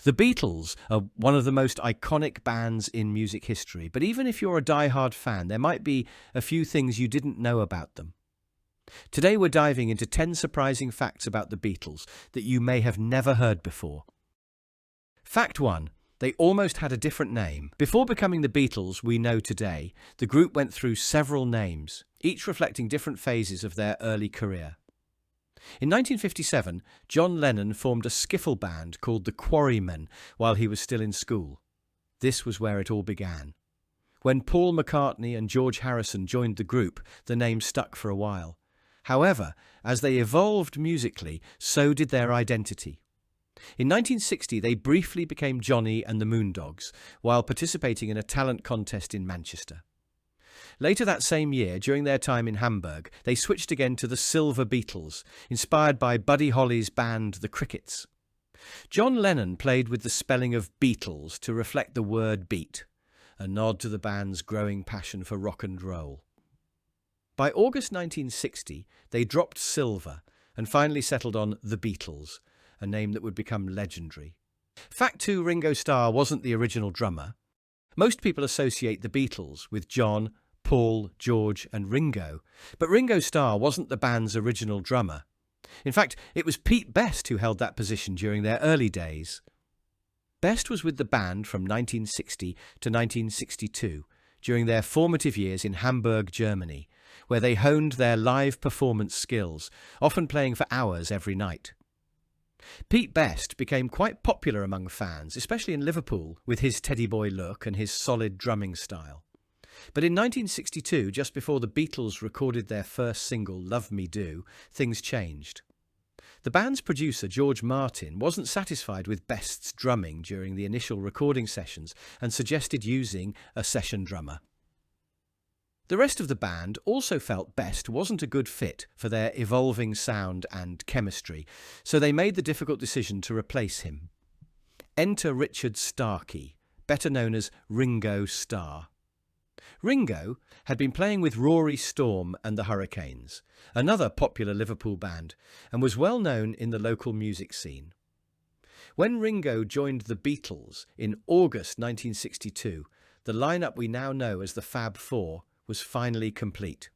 The Beatles are one of the most iconic bands in music history, but even if you're a die-hard fan, there might be a few things you didn't know about them. Today we're diving into 10 surprising facts about the Beatles that you may have never heard before. Fact 1. They almost had a different name. Before becoming the Beatles we know today, the group went through several names, each reflecting different phases of their early career. In 1957, John Lennon formed a skiffle band called the Quarrymen while he was still in school. This was where it all began. When Paul McCartney and George Harrison joined the group, the name stuck for a while. However, as they evolved musically, so did their identity. In 1960, they briefly became Johnny and the Moondogs, while participating in a talent contest in Manchester. Later that same year, during their time in Hamburg, they switched again to the Silver Beatles, inspired by Buddy Holly's band The Crickets. John Lennon played with the spelling of Beatles to reflect the word beat, a nod to the band's growing passion for rock and roll. By August 1960, they dropped Silver and finally settled on The Beatles, a name that would become legendary. Fact 2. Ringo Starr wasn't the original drummer. Most people associate the Beatles with John, Paul, George and Ringo, but Ringo Starr wasn't the band's original drummer. In fact, it was Pete Best who held that position during their early days. Best was with the band from 1960 to 1962, during their formative years in Hamburg, Germany, where they honed their live performance skills, often playing for hours every night. Pete Best became quite popular among fans, especially in Liverpool, with his teddy boy look and his solid drumming style. But in 1962, just before the Beatles recorded their first single, Love Me Do, things changed. The band's producer, George Martin, wasn't satisfied with Best's drumming during the initial recording sessions and suggested using a session drummer. The rest of the band also felt Best wasn't a good fit for their evolving sound and chemistry, so they made the difficult decision to replace him. Enter Richard Starkey, better known as Ringo Starr. Ringo had been playing with Rory Storm and the Hurricanes, another popular Liverpool band, and was well known in the local music scene. When Ringo joined the Beatles in August 1962, the lineup we now know as the Fab Four was finally complete.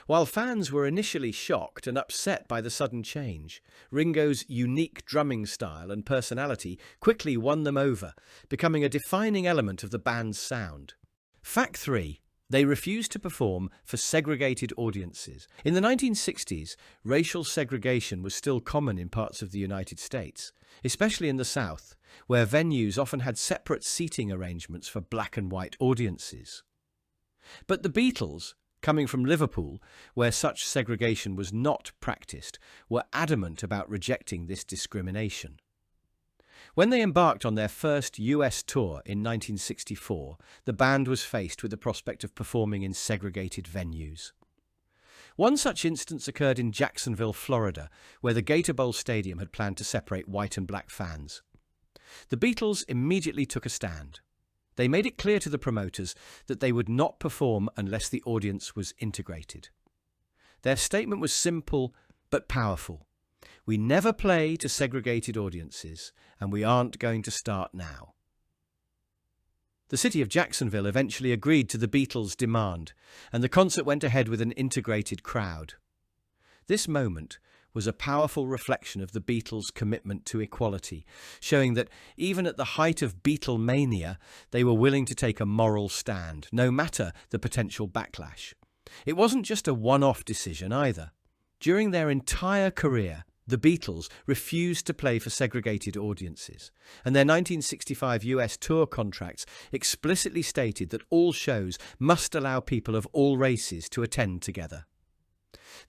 While fans were initially shocked and upset by the sudden change, Ringo's unique drumming style and personality quickly won them over, becoming a defining element of the band's sound. Fact 3. They refused to perform for segregated audiences. In the 1960s, racial segregation was still common in parts of the United States, especially in the South, where venues often had separate seating arrangements for black and white audiences. But the Beatles, coming from Liverpool, where such segregation was not practiced, were adamant about rejecting this discrimination. When they embarked on their first US tour in 1964, the band was faced with the prospect of performing in segregated venues. One such instance occurred in Jacksonville, Florida, where the Gator Bowl Stadium had planned to separate white and black fans. The Beatles immediately took a stand. They made it clear to the promoters that they would not perform unless the audience was integrated. Their statement was simple but powerful. We never play to segregated audiences, and we aren't going to start now. The city of Jacksonville eventually agreed to the Beatles' demand, and the concert went ahead with an integrated crowd. This moment was a powerful reflection of the Beatles' commitment to equality, showing that even at the height of Beatlemania, they were willing to take a moral stand, no matter the potential backlash. It wasn't just a one-off decision either. During their entire career, the Beatles refused to play for segregated audiences, and their 1965 US tour contracts explicitly stated that all shows must allow people of all races to attend together.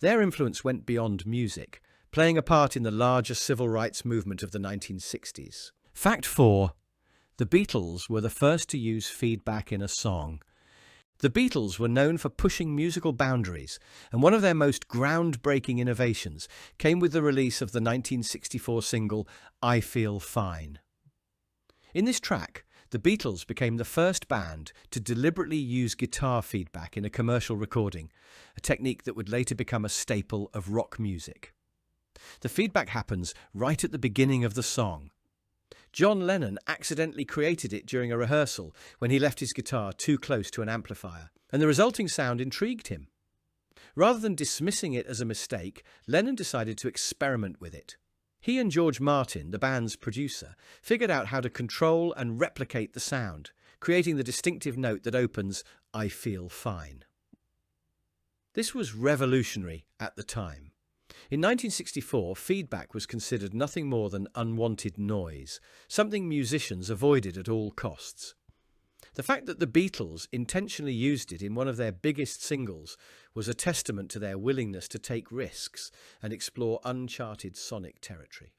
Their influence went beyond music, playing a part in the larger civil rights movement of the 1960s. Fact 4. The Beatles were the first to use feedback in a song. The Beatles were known for pushing musical boundaries, and one of their most groundbreaking innovations came with the release of the 1964 single I Feel Fine. In this track, the Beatles became the first band to deliberately use guitar feedback in a commercial recording, a technique that would later become a staple of rock music. The feedback happens right at the beginning of the song. John Lennon accidentally created it during a rehearsal when he left his guitar too close to an amplifier, and the resulting sound intrigued him. Rather than dismissing it as a mistake, Lennon decided to experiment with it. He and George Martin, the band's producer, figured out how to control and replicate the sound, creating the distinctive note that opens, "I feel fine." This was revolutionary at the time. In 1964, feedback was considered nothing more than unwanted noise, something musicians avoided at all costs. The fact that the Beatles intentionally used it in one of their biggest singles was a testament to their willingness to take risks and explore uncharted sonic territory.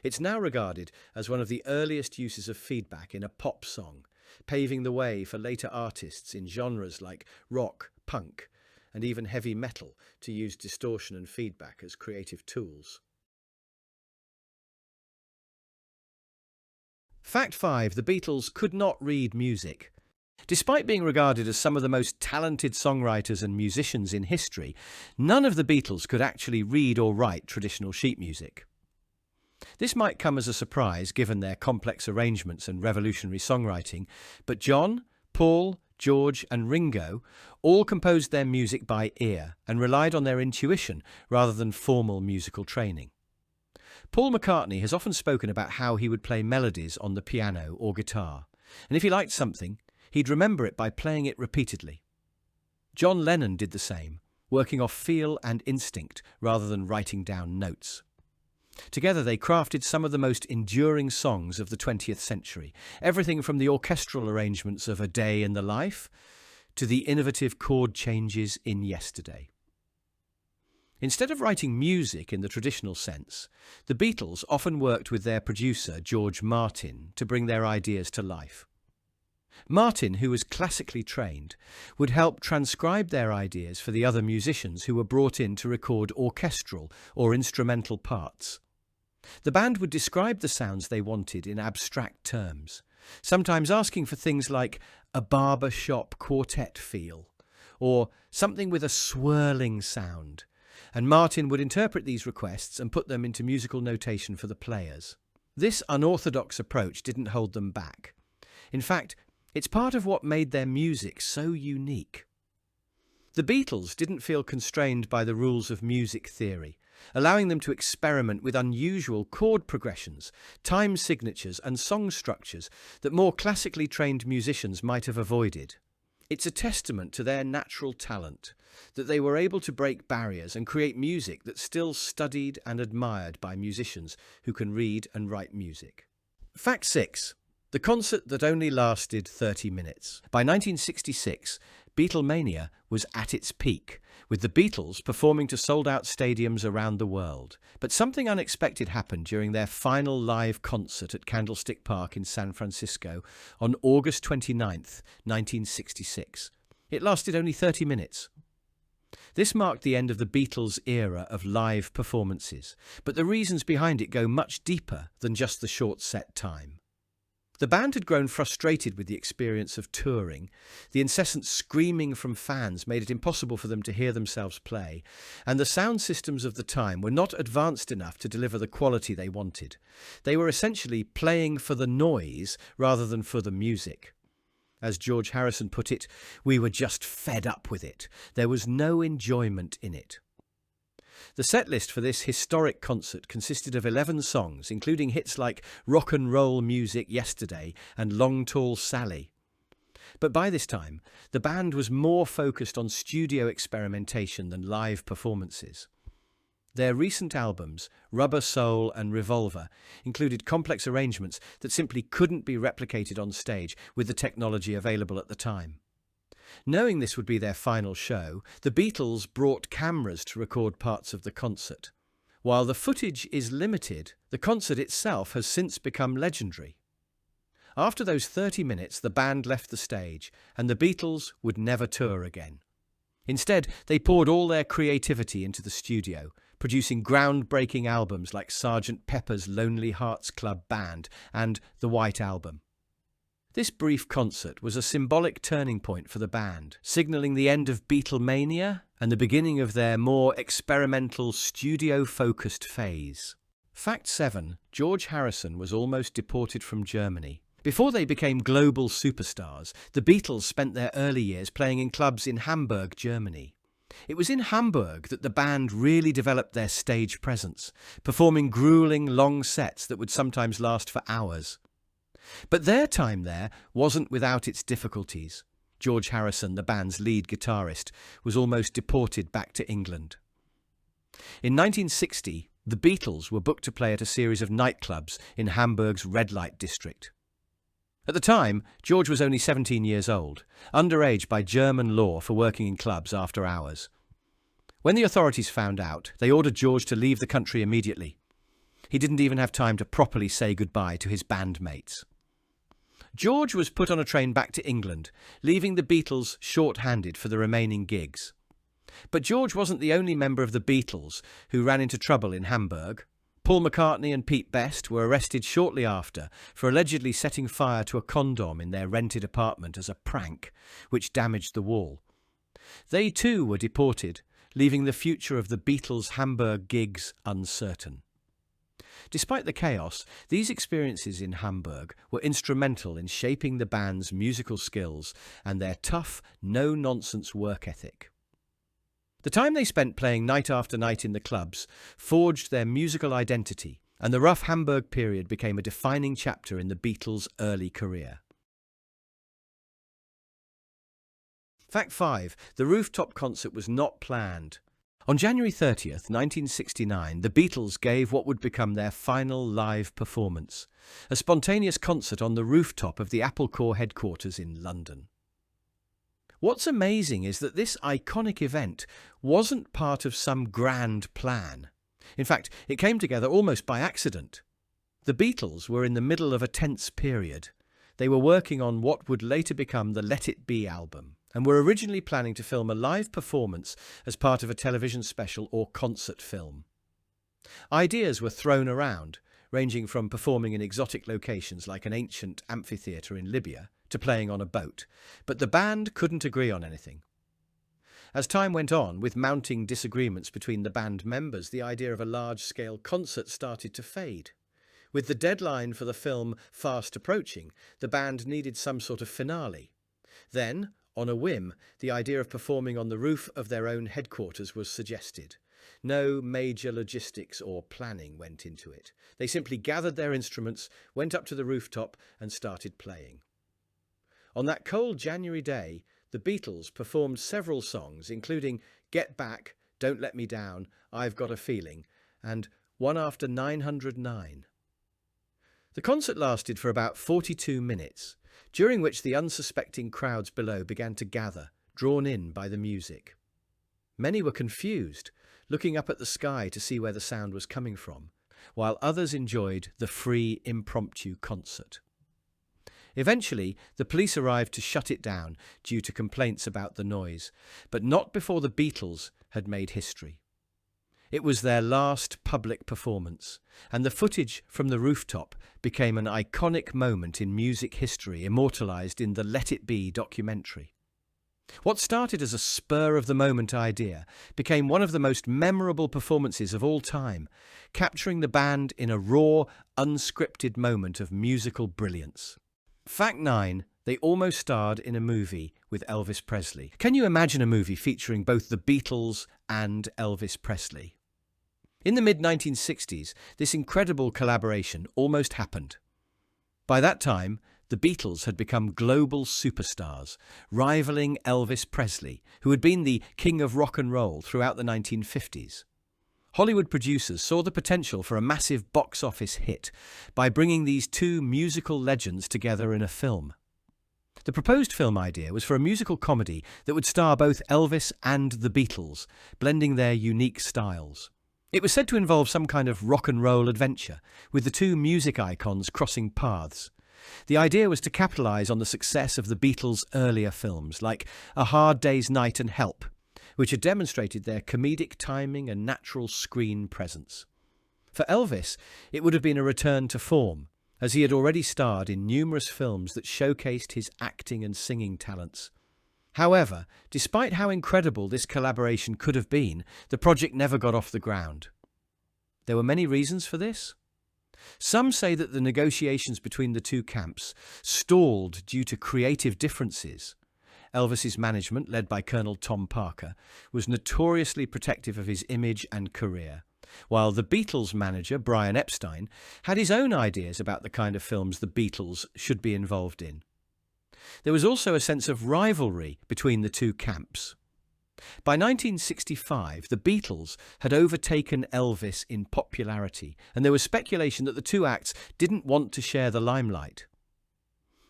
It's now regarded as one of the earliest uses of feedback in a pop song, paving the way for later artists in genres like rock, punk, and even heavy metal to use distortion and feedback as creative tools. Fact 5. The Beatles could not read music. Despite being regarded as some of the most talented songwriters and musicians in history, none of the Beatles could actually read or write traditional sheet music. This might come as a surprise given their complex arrangements and revolutionary songwriting, but John, Paul, George and Ringo all composed their music by ear and relied on their intuition rather than formal musical training. Paul McCartney has often spoken about how he would play melodies on the piano or guitar, and if he liked something, he'd remember it by playing it repeatedly. John Lennon did the same, working off feel and instinct rather than writing down notes. Together they crafted some of the most enduring songs of the 20th century, everything from the orchestral arrangements of A Day in the Life to the innovative chord changes in Yesterday. Instead of writing music in the traditional sense, the Beatles often worked with their producer, George Martin, to bring their ideas to life. Martin, who was classically trained, would help transcribe their ideas for the other musicians who were brought in to record orchestral or instrumental parts. The band would describe the sounds they wanted in abstract terms, sometimes asking for things like a barber shop quartet feel, or something with a swirling sound, and Martin would interpret these requests and put them into musical notation for the players. This unorthodox approach didn't hold them back. In fact, it's part of what made their music so unique. The Beatles didn't feel constrained by the rules of music theory, allowing them to experiment with unusual chord progressions, time signatures and song structures that more classically trained musicians might have avoided. It's a testament to their natural talent that they were able to break barriers and create music that's still studied and admired by musicians who can read and write music. Fact 6. The concert that only lasted 30 minutes. By 1966, Beatlemania was at its peak, with the Beatles performing to sold-out stadiums around the world. But something unexpected happened during their final live concert at Candlestick Park in San Francisco on August 29, 1966. It lasted only 30 minutes. This marked the end of the Beatles' era of live performances, but the reasons behind it go much deeper than just the short set time. The band had grown frustrated with the experience of touring. The incessant screaming from fans made it impossible for them to hear themselves play, and the sound systems of the time were not advanced enough to deliver the quality they wanted. They were essentially playing for the noise rather than for the music. As George Harrison put it, we were just fed up with it. There was no enjoyment in it. The setlist for this historic concert consisted of 11 songs, including hits like Rock and Roll Music Yesterday and Long Tall Sally. But by this time, the band was more focused on studio experimentation than live performances. Their recent albums, Rubber Soul and Revolver, included complex arrangements that simply couldn't be replicated on stage with the technology available at the time. Knowing this would be their final show, the Beatles brought cameras to record parts of the concert. While the footage is limited, the concert itself has since become legendary. After those 30 minutes, the band left the stage, and the Beatles would never tour again. Instead, they poured all their creativity into the studio, producing groundbreaking albums like Sgt. Pepper's Lonely Hearts Club Band and The White Album. This brief concert was a symbolic turning point for the band, signalling the end of Beatlemania and the beginning of their more experimental, studio-focused phase. Fact 7. George Harrison was almost deported from Germany. Before they became global superstars, the Beatles spent their early years playing in clubs in Hamburg, Germany. It was in Hamburg that the band really developed their stage presence, performing grueling long sets that would sometimes last for hours. But their time there wasn't without its difficulties. George Harrison, the band's lead guitarist, was almost deported back to England. In 1960, the Beatles were booked to play at a series of nightclubs in Hamburg's red light district. At the time, George was only 17 years old, underage by German law for working in clubs after hours. When the authorities found out, they ordered George to leave the country immediately. He didn't even have time to properly say goodbye to his bandmates. George was put on a train back to England, leaving the Beatles short-handed for the remaining gigs. But George wasn't the only member of the Beatles who ran into trouble in Hamburg. Paul McCartney and Pete Best were arrested shortly after for allegedly setting fire to a condom in their rented apartment as a prank, which damaged the wall. They too were deported, leaving the future of the Beatles' Hamburg gigs uncertain. Despite the chaos, these experiences in Hamburg were instrumental in shaping the band's musical skills and their tough, no-nonsense work ethic. The time they spent playing night after night in the clubs forged their musical identity, and the rough Hamburg period became a defining chapter in the Beatles' early career. Fact 5. The rooftop concert was not planned. On January 30th, 1969, the Beatles gave what would become their final live performance, a spontaneous concert on the rooftop of the Apple Corps headquarters in London. What's amazing is that this iconic event wasn't part of some grand plan. In fact, it came together almost by accident. The Beatles were in the middle of a tense period. They were working on what would later become the Let It Be album, and were originally planning to film a live performance as part of a television special or concert film. Ideas were thrown around, ranging from performing in exotic locations like an ancient amphitheatre in Libya to playing on a boat, but the band couldn't agree on anything. As time went on, with mounting disagreements between the band members, the idea of a large-scale concert started to fade. With the deadline for the film fast approaching, the band needed some sort of finale. Then, on a whim, the idea of performing on the roof of their own headquarters was suggested. No major logistics or planning went into it. They simply gathered their instruments, went up to the rooftop and started playing. On that cold January day, the Beatles performed several songs, including Get Back, Don't Let Me Down, I've Got a Feeling, and One After 909. The concert lasted for about 42 minutes, during which the unsuspecting crowds below began to gather, drawn in by the music. Many were confused, looking up at the sky to see where the sound was coming from, while others enjoyed the free, impromptu concert. Eventually, the police arrived to shut it down due to complaints about the noise, but not before the Beatles had made history. It was their last public performance, and the footage from the rooftop became an iconic moment in music history immortalised in the Let It Be documentary. What started as a spur-of-the-moment idea became one of the most memorable performances of all time, capturing the band in a raw, unscripted moment of musical brilliance. Fact 9. They almost starred in a movie with Elvis Presley. Can you imagine a movie featuring both the Beatles and Elvis Presley? In the mid-1960s, this incredible collaboration almost happened. By that time, the Beatles had become global superstars, rivaling Elvis Presley, who had been the king of rock and roll throughout the 1950s. Hollywood producers saw the potential for a massive box office hit by bringing these two musical legends together in a film. The proposed film idea was for a musical comedy that would star both Elvis and the Beatles, blending their unique styles. It was said to involve some kind of rock and roll adventure, with the two music icons crossing paths. The idea was to capitalise on the success of the Beatles' earlier films, like A Hard Day's Night and Help, which had demonstrated their comedic timing and natural screen presence. For Elvis, it would have been a return to form, as he had already starred in numerous films that showcased his acting and singing talents. However, despite how incredible this collaboration could have been, the project never got off the ground. There were many reasons for this. Some say that the negotiations between the two camps stalled due to creative differences. Elvis's management, led by Colonel Tom Parker, was notoriously protective of his image and career, while the Beatles' manager, Brian Epstein, had his own ideas about the kind of films the Beatles should be involved in. There was also a sense of rivalry between the two camps. By 1965, the Beatles had overtaken Elvis in popularity, and there was speculation that the two acts didn't want to share the limelight.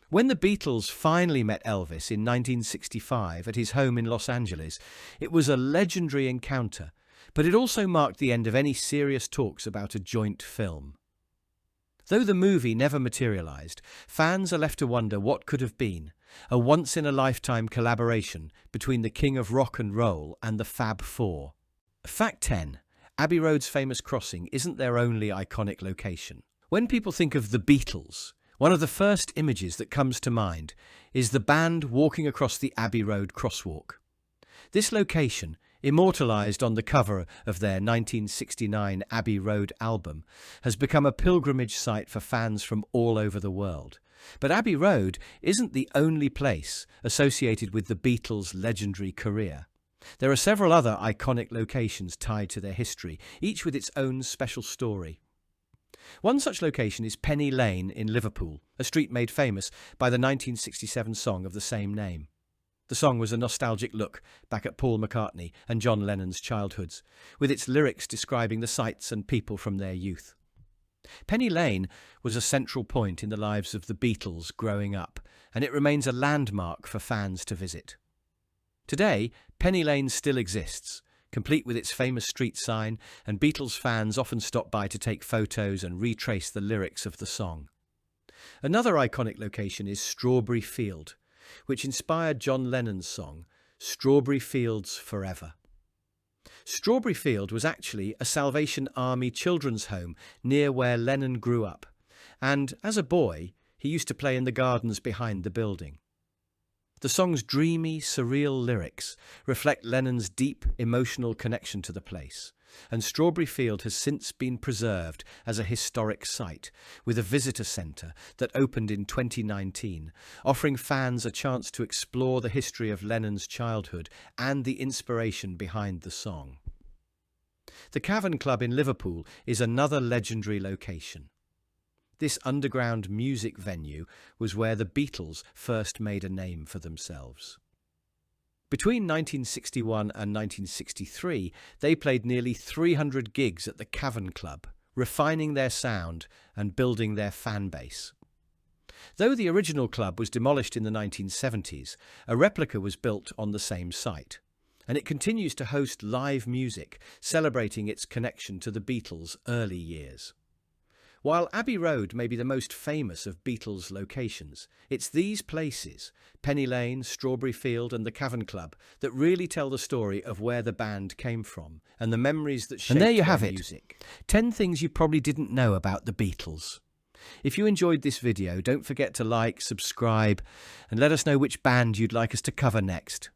When the Beatles finally met Elvis in 1965 at his home in Los Angeles, it was a legendary encounter, but it also marked the end of any serious talks about a joint film. Though the movie never materialized, fans are left to wonder what could have been, a once-in-a-lifetime collaboration between the king of rock and roll and the Fab Four. Fact 10. Abbey Road's famous crossing isn't their only iconic location. When people think of the Beatles, one of the first images that comes to mind is the band walking across the Abbey Road crosswalk. This location, immortalised on the cover of their 1969 Abbey Road album, has become a pilgrimage site for fans from all over the world. But Abbey Road isn't the only place associated with the Beatles' legendary career. There are several other iconic locations tied to their history, each with its own special story. One such location is Penny Lane in Liverpool, a street made famous by the 1967 song of the same name. The song was a nostalgic look back at Paul McCartney and John Lennon's childhoods, with its lyrics describing the sights and people from their youth. Penny Lane was a central point in the lives of the Beatles growing up, and it remains a landmark for fans to visit. Today, Penny Lane still exists, complete with its famous street sign, and Beatles fans often stop by to take photos and retrace the lyrics of the song. Another iconic location is Strawberry Field, which inspired John Lennon's song, Strawberry Fields Forever. Strawberry Field was actually a Salvation Army children's home near where Lennon grew up, and as a boy, he used to play in the gardens behind the building. The song's dreamy, surreal lyrics reflect Lennon's deep emotional connection to the place, and Strawberry Field has since been preserved as a historic site, with a visitor centre that opened in 2019, offering fans a chance to explore the history of Lennon's childhood and the inspiration behind the song. The Cavern Club in Liverpool is another legendary location. This underground music venue was where the Beatles first made a name for themselves. Between 1961 and 1963, they played nearly 300 gigs at the Cavern Club, refining their sound and building their fan base. Though the original club was demolished in the 1970s, a replica was built on the same site, and it continues to host live music, celebrating its connection to the Beatles' early years. While Abbey Road may be the most famous of Beatles locations, it's these places, Penny Lane, Strawberry Field and the Cavern Club, that really tell the story of where the band came from and the memories that shaped their music. And there you have it, 10 things you probably didn't know about the Beatles. If you enjoyed this video, don't forget to like, subscribe and let us know which band you'd like us to cover next.